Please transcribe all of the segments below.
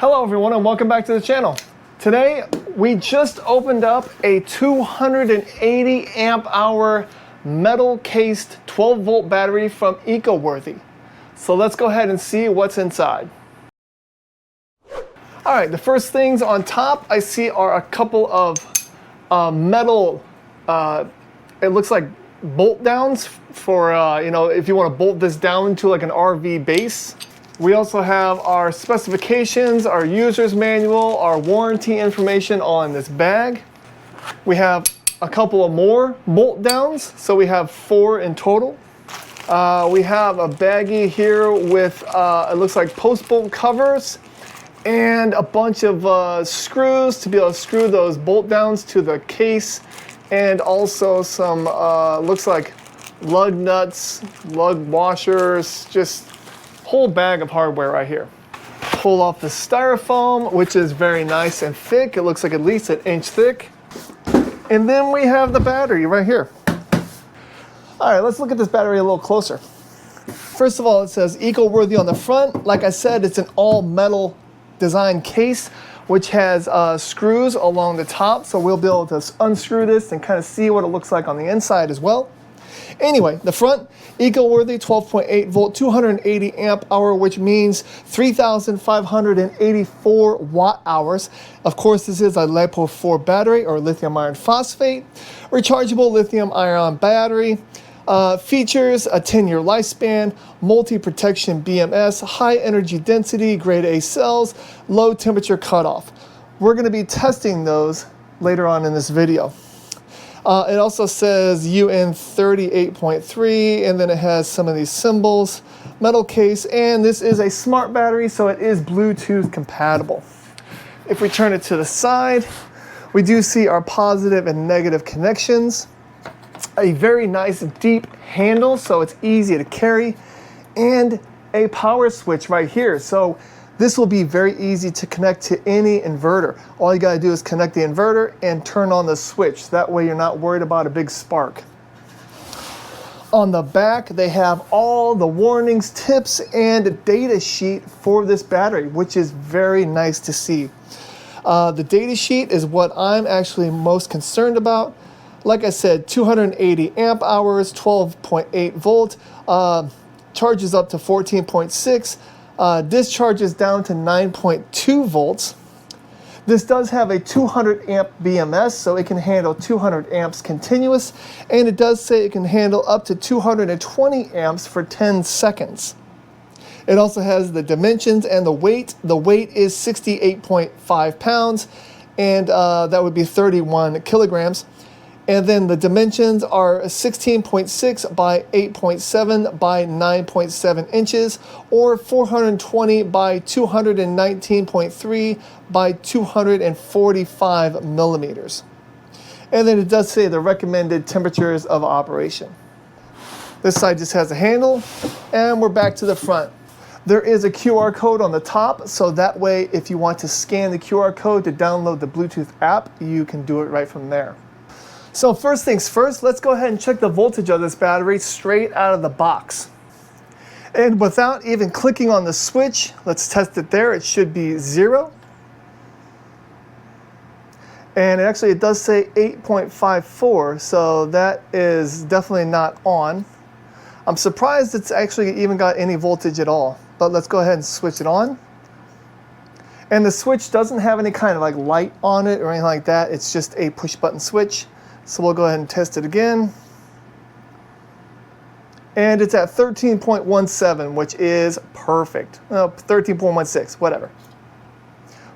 Hello everyone and welcome back to the channel. Today we just opened up a 280 amp hour metal cased 12 volt battery from EcoWorthy. So let's go ahead and see what's inside. Alright, the first things on top I see are a couple of metal, it looks like bolt downs for, if you want to bolt this down to like an RV base. We also have our specifications, our user's manual, our warranty information all in this bag. We have a couple of more bolt downs, so we have 4 in total. We have a baggie here with, it looks like post bolt covers and a bunch of screws to be able to screw those bolt downs to the case, and also some, looks like lug nuts, lug washers, just whole bag of hardware right here. Pull off the styrofoam, which is very nice and thick. It looks like at least 1 inch thick. And then we have the battery right here. All right, let's look at this battery a little closer. First of all, it says EcoWorthy on the front. Like I said, it's an all metal design case, which has screws along the top. So we'll be able to unscrew this and kind of see what it looks like on the inside as well. Anyway, the front, EcoWorthy 12.8 volt, 280 amp hour, which means 3,584 watt hours. Of course, this is a LiPo4 battery or lithium iron phosphate, rechargeable lithium ion battery. Features a 10-year lifespan, multi-protection BMS, high energy density, grade A cells, low temperature cutoff. We're going to be testing those later on in this video. It also says UN 38.3, and then it has some of these symbols, metal case, and this is a smart battery, so it is Bluetooth compatible. If we turn it to the side, we do see our positive and negative connections, a very nice deep handle, so it's easy to carry, and a power switch right here. So this will be very easy to connect to any inverter. All you gotta do is connect the inverter and turn on the switch. That way you're not worried about a big spark. On the back, they have all the warnings, tips, and data sheet for this battery, which is very nice to see. The data sheet is what I'm actually most concerned about. Like I said, 280 amp hours, 12.8 volt, charges up to 14.6. Discharges down to 9.2 volts. This does have a 200 amp BMS, so it can handle 200 amps continuous, and it does say it can handle up to 220 amps for 10 seconds. It also has the dimensions and the weight. The weight is 68.5 pounds, and that would be 31 kilograms. And then the dimensions are 16.6 by 8.7 by 9.7 inches, or 420 by 219.3 by 245 millimeters. And then it does say the recommended temperatures of operation. This side just has a handle, and we're back to the front. There is a QR code on the top, so that way if you want to scan the QR code to download the Bluetooth app, you can do it right from there. So first things first, let's go ahead and check the voltage of this battery straight out of the box. And without even clicking on the switch, let's test it there. It should be 0. And actually it does say 8.54, so that is definitely not on. I'm surprised it's actually even got any voltage at all, but let's go ahead and switch it on. And the switch doesn't have any kind of like light on it or anything like that. It's just a push button switch. So we'll go ahead and test it again. And it's at 13.17, which is perfect. 13.16, whatever.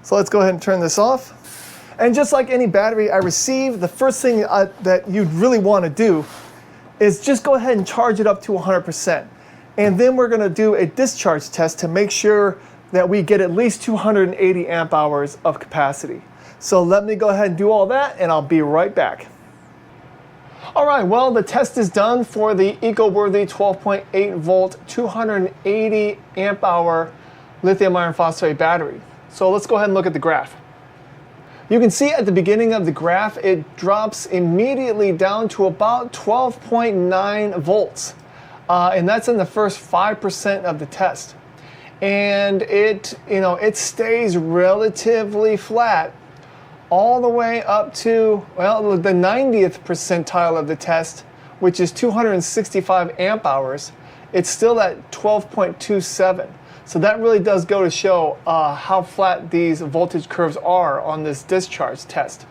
So let's go ahead and turn this off. And just like any battery I receive, the first thing that you'd really want to do is just go ahead and charge it up to 100%. And then we're going to do a discharge test to make sure that we get at least 280 amp hours of capacity. So let me go ahead and do all that, and I'll be right back. All right, well, the test is done for the EcoWorthy 12.8 volt, 280 amp hour lithium iron phosphate battery. So let's go ahead and look at the graph. You can see at the beginning of the graph, it drops immediately down to about 12.9 volts. And that's in the first 5% of the test. and it stays relatively flat all the way up to, well, the 90th percentile of the test, which is 265 amp hours. It's still at 12.27. So that really does go to show how flat these voltage curves are on this discharge test.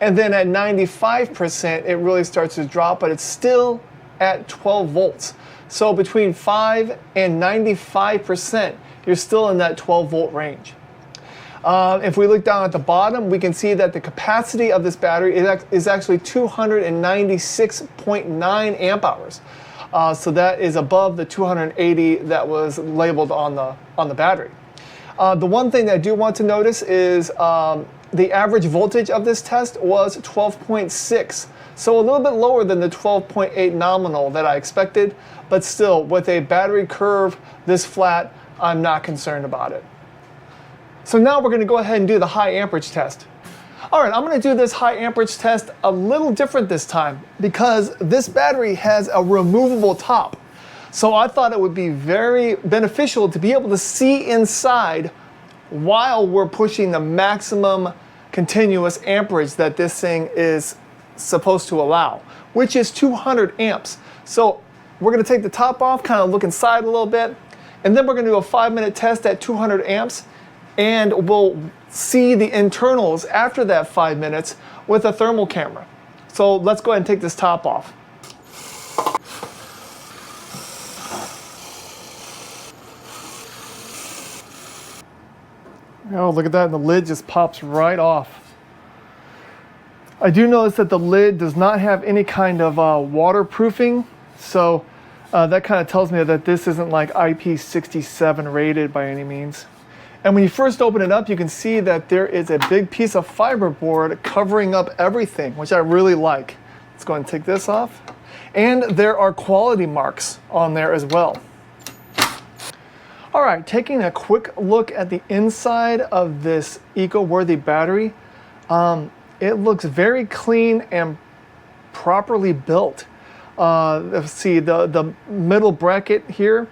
And then at 95%, it really starts to drop, but it's still at 12 volts. So between 5 and 95%, you're still in that 12 volt range. If we look down at the bottom, we can see that the capacity of this battery is actually 296.9 amp hours. So that is above the 280 that was labeled on the battery. The one thing that I do want to notice is the average voltage of this test was 12.6. So a little bit lower than the 12.8 nominal that I expected, but still, with a battery curve this flat, I'm not concerned about it. So now we're going to go ahead and do the high amperage test. All right, I'm going to do this high amperage test a little different this time because this battery has a removable top. So I thought it would be very beneficial to be able to see inside while we're pushing the maximum continuous amperage that this thing is supposed to allow, which is 200 amps. So we're going to take the top off, kind of look inside a little bit, and then we're going to do a 5-minute test at 200 amps, and we'll see the internals after that 5 minutes with a thermal camera. So let's go ahead and take this top off. Oh, look at that, and the lid just pops right off. I do notice that the lid does not have any kind of waterproofing, so that kind of tells me that this isn't like IP67 rated by any means. And when you first open it up, you can see that there is a big piece of fiberboard covering up everything, which I really like. Let's go ahead and take this off. And there are quality marks on there as well. All right, taking a quick look at the inside of this eco-worthy battery, it looks very clean and properly built. Let's see, the middle bracket here,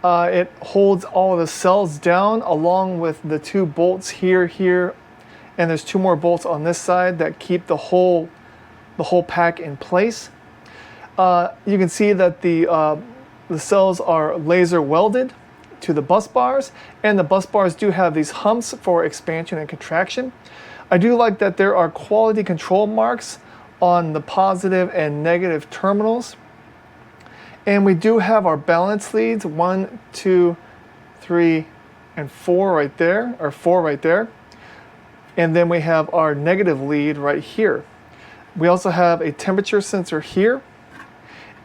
it holds all of the cells down along with the 2 bolts here, and there's 2 more bolts on this side that keep the whole pack in place. You can see that the cells are laser welded to the bus bars, and the bus bars do have these humps for expansion and contraction. I do like that there are quality control marks on the positive and negative terminals. And we do have our balance leads, 1, 2, 3, and 4 right there, or 4 right there. And then we have our negative lead right here. We also have a temperature sensor here.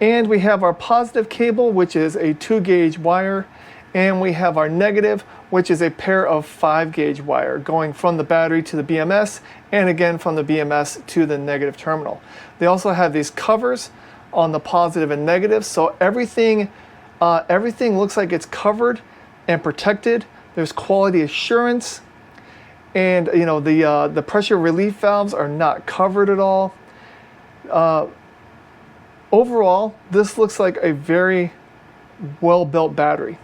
And we have our positive cable, which is a 2-gauge wire. And we have our negative, which is a pair of 5-gauge wire going from the battery to the BMS, and again from the BMS to the negative terminal. They also have these covers on the positive and negative, so everything looks like it's covered and protected. There's quality assurance, and the pressure relief valves are not covered at all. Overall, this looks like a very well-built battery.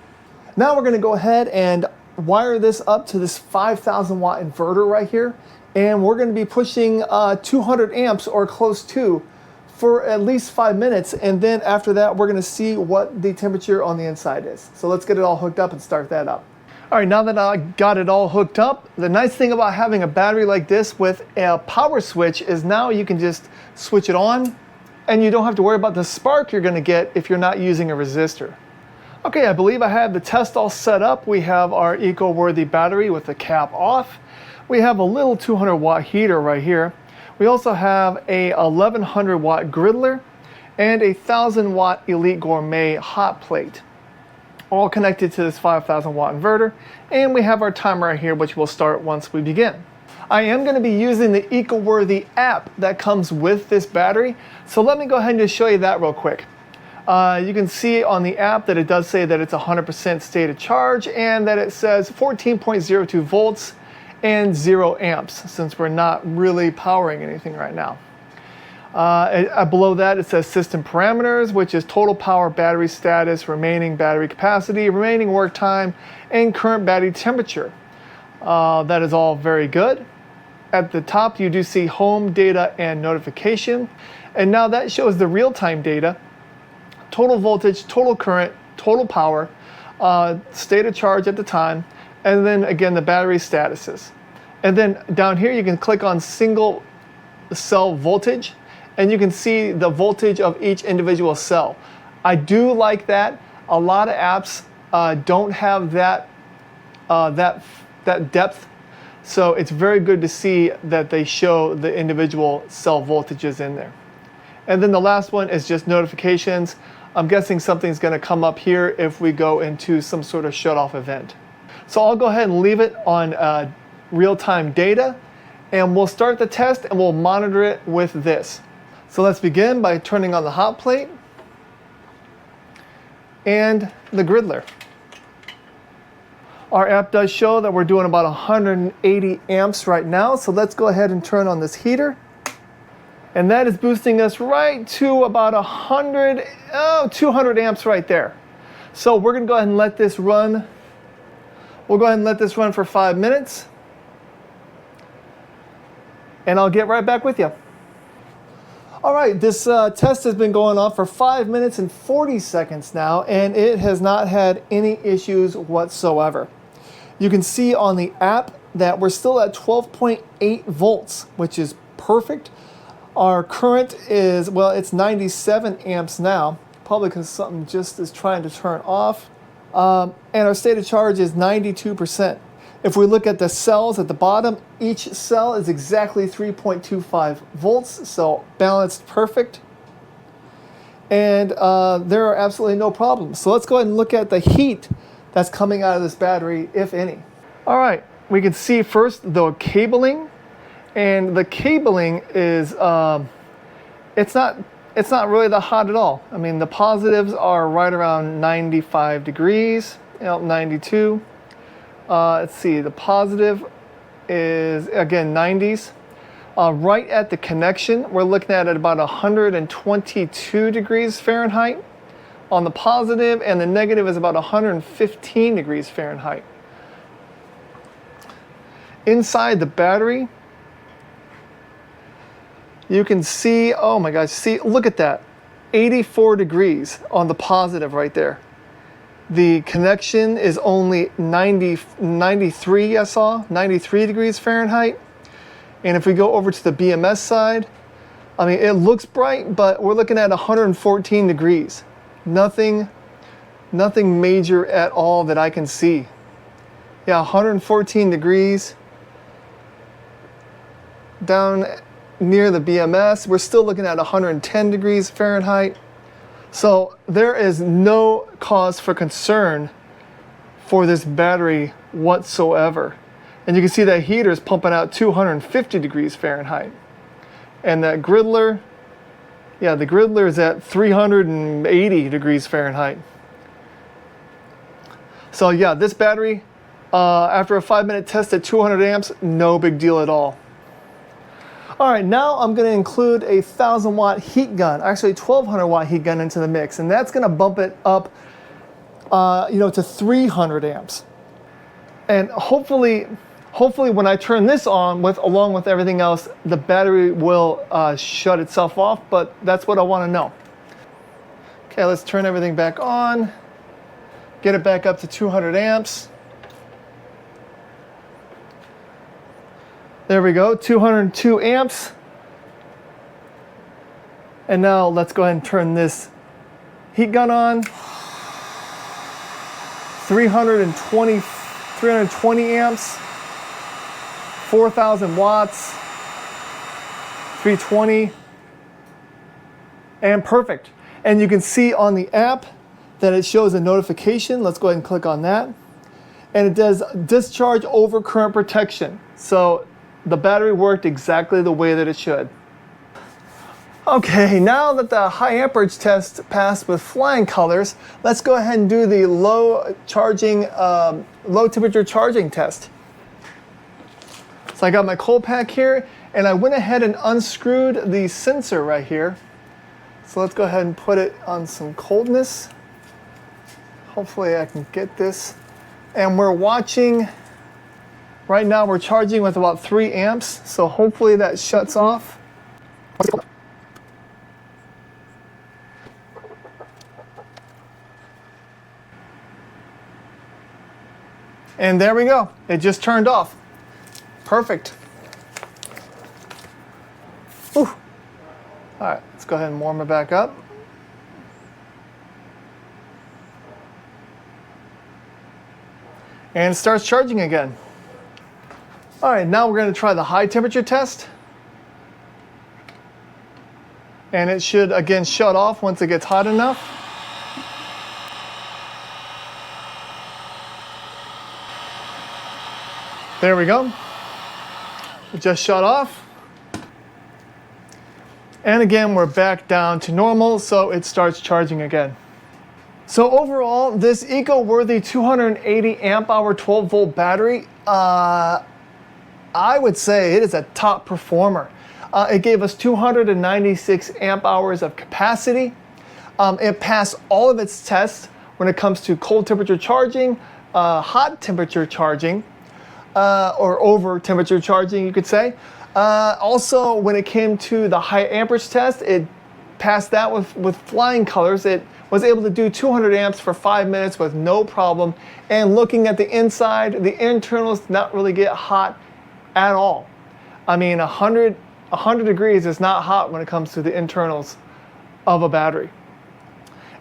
Now we're going to go ahead and wire this up to this 5,000 watt inverter right here, and we're going to be pushing 200 amps or close to for at least 5 minutes, and then after that we're going to see what the temperature on the inside is. So let's get it all hooked up and start that up. All right, now that I got it all hooked up, the nice thing about having a battery like this with a power switch is now you can just switch it on, and you don't have to worry about the spark you're going to get if you're not using a resistor. Okay, I believe I have the test all set up. We have our eco-worthy battery with the cap off. We have a little 200 watt heater right here. We also have a 1100 watt griddler and a 1000 watt Elite Gourmet hot plate, all connected to this 5,000 watt inverter. And we have our timer right here, which will start once we begin. I am going to be using the eco-worthy app that comes with this battery. So let me go ahead and just show you that real quick. You can see on the app that it does say that it's 100% state of charge and that it says 14.02 volts and 0 amps, since we're not really powering anything right now. Below that, it says system parameters, which is total power, battery status, remaining battery capacity, remaining work time, and current battery temperature. That is all very good. At the top, you do see home data and notification. And now that shows the real-time data, total voltage, total current, total power, state of charge at the time, and then again, the battery statuses. And then down here, you can click on single cell voltage, and you can see the voltage of each individual cell. I do like that. A lot of apps don't have that depth, so it's very good to see that they show the individual cell voltages in there. And then the last one is just notifications. I'm guessing something's going to come up here if we go into some sort of shut-off event. So I'll go ahead and leave it on real-time data, and we'll start the test and we'll monitor it with this. So let's begin by turning on the hot plate and the griddler. Our app does show that we're doing about 180 amps right now, so let's go ahead and turn on this heater. And that is boosting us right to about 200 amps right there. So we're going to go ahead and let this run. We'll go ahead and let this run for 5 minutes. And I'll get right back with you. All right, this test has been going on for 5 minutes and 40 seconds now, and it has not had any issues whatsoever. You can see on the app that we're still at 12.8 volts, which is perfect. Our current is, well, it's 97 amps now, probably because something just is trying to turn off. And our state of charge is 92%. If we look at the cells at the bottom, each cell is exactly 3.25 volts, so balanced perfect. And there are absolutely no problems. So let's go ahead and look at the heat that's coming out of this battery, if any. All right, we can see first the cabling. And the cabling is, it's not really that hot at all. I mean, the positives are right around 95 degrees, 92. Let's see, the positive is, again, 90s. Right at the connection, we're looking at about 122 degrees Fahrenheit on the positive, and the negative is about 115 degrees Fahrenheit. Inside the battery, you can see, oh my gosh, see, look at that, 84 degrees on the positive right there. The connection is only 93, I saw, 93 degrees Fahrenheit. And if we go over to the BMS side, I mean, it looks bright, but we're looking at 114 degrees. Nothing major at all that I can see. Yeah, 114 degrees. Down near the BMS, we're still looking at 110 degrees Fahrenheit. So there is no cause for concern for this battery whatsoever. And you can see that heater is pumping out 250 degrees Fahrenheit. And that griddler, yeah, the griddler is at 380 degrees Fahrenheit. So yeah, this battery, after a 5-minute test at 200 amps, no big deal at all. All right, now I'm going to include a 1,000 watt heat gun, actually 1,200 watt heat gun into the mix, and that's going to bump it up, to 300 amps. And hopefully when I turn this on, along with everything else, the battery will shut itself off. But that's what I want to know. Okay, let's turn everything back on, get it back up to 200 amps. There we go, 202 amps. And now let's go ahead and turn this heat gun on. 320 amps, 4,000 watts, 320, and perfect. And you can see on the app that it shows a notification. Let's go ahead and click on that. And it does discharge over current protection. So the battery worked exactly the way that it should. Okay, now that the high amperage test passed with flying colors, let's go ahead and do the low temperature charging test. So I got my cold pack here, and I went ahead and unscrewed the sensor right here. So let's go ahead and put it on some coldness. Hopefully I can get this. And we're watching, right now we're charging with about 3 amps, so hopefully that shuts off. And there we go, it just turned off. Perfect. Whew. All right, let's go ahead and warm it back up. And it starts charging again. All right, now we're going to try the high temperature test. And it should again shut off once it gets hot enough. There we go. It just shut off. And again, we're back down to normal, so it starts charging again. So overall, this eco-worthy 280 amp hour 12 volt battery, I would say it is a top performer. It gave us 296 amp hours of capacity. It passed all of its tests when it comes to cold temperature charging, hot temperature charging, or over temperature charging, you could say. Also, when it came to the high amperage test, it passed that with flying colors. It was able to do 200 amps for 5 minutes with no problem. And looking at the inside, the internals did not really get hot at all. I mean, 100 degrees is not hot when it comes to the internals of a battery.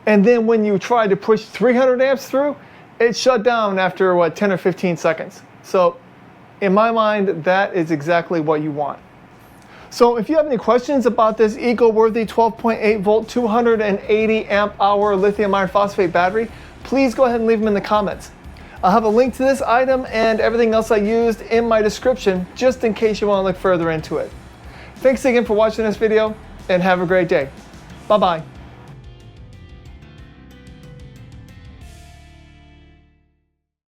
And then when you try to push 300 amps through, it shut down after, 10 or 15 seconds. So in my mind, that is exactly what you want. So if you have any questions about this eco-worthy 12.8 volt 280 amp hour lithium iron phosphate battery, please go ahead and leave them in the comments. I'll have a link to this item and everything else I used in my description, just in case you want to look further into it. Thanks again for watching this video, and have a great day. Bye-bye.